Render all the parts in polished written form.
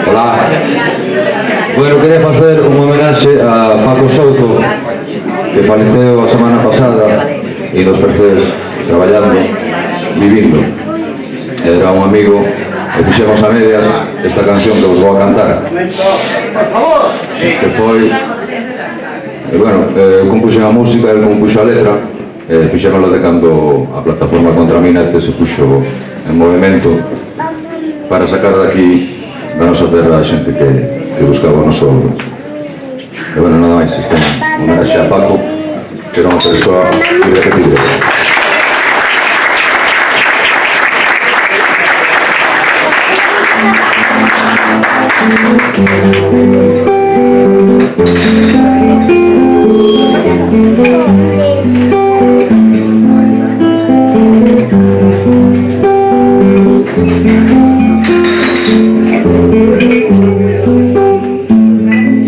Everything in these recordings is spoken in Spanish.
Hola. Bueno, quería facer un homenaxe a Paco Souto, que faleceu a semana pasada e nos perces traballando, vivindo. Era un amigo e fixemos a medias esta canción que vos vou a cantar, que foi, bueno, compuxen a música, el compuxo a letra, fixémosla de cando a plataforma contra a Minete se puxo en movimento para sacar daqui da nosa terra a xente que buscaba o noso ouro. E bueno, nada máis, isto é un homenaxe a Paco, que era unha persoa irrepetible.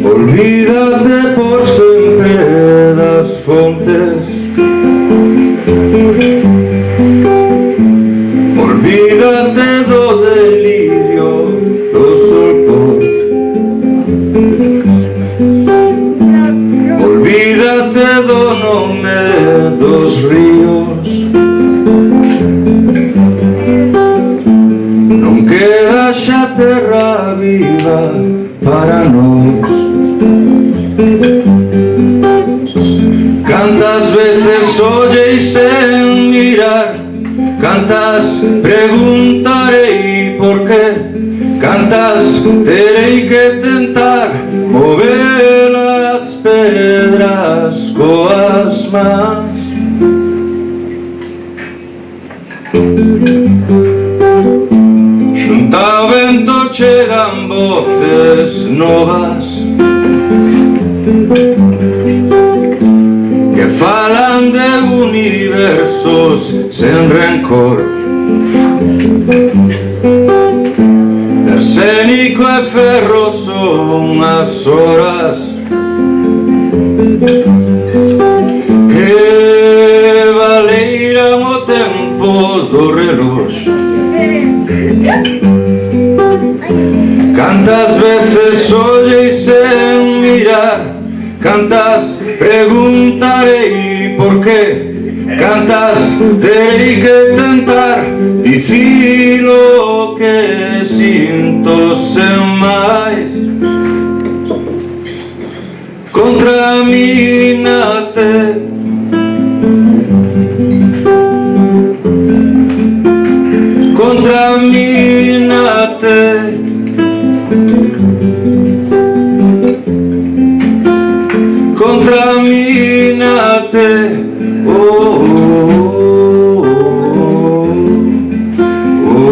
Olvídate por sempre das fontes, olvídate do delirio do solpor, olvídate do nome dos ríos, non queda xa terra viva para nós. Cantas veces ollei sen mirar, cantas preguntarei por qué, cantas terei que tentar mover as pedras coas mans. Xunta ao vento chegan voces novas que falan de universos sen rencor, de arsénico e ferro son as horas que valeiran o tempo do reloxo. Cantas veces ollei sen mirar, cantas preguntarei por qué, cantas terei que tentar dicir o que sinto sen máis. Contra Minete, contra Minete, contra Minete, oh, oh, oh,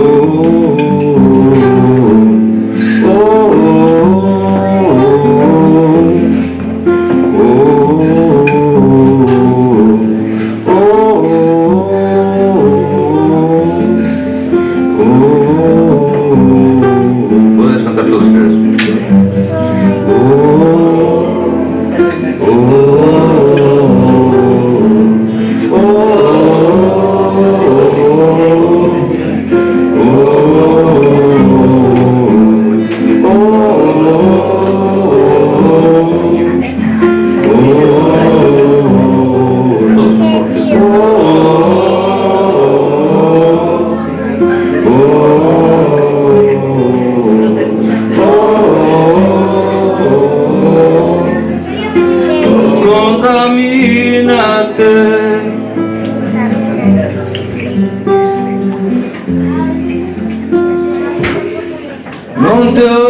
oh, puedes cantar todos si quieres. Non te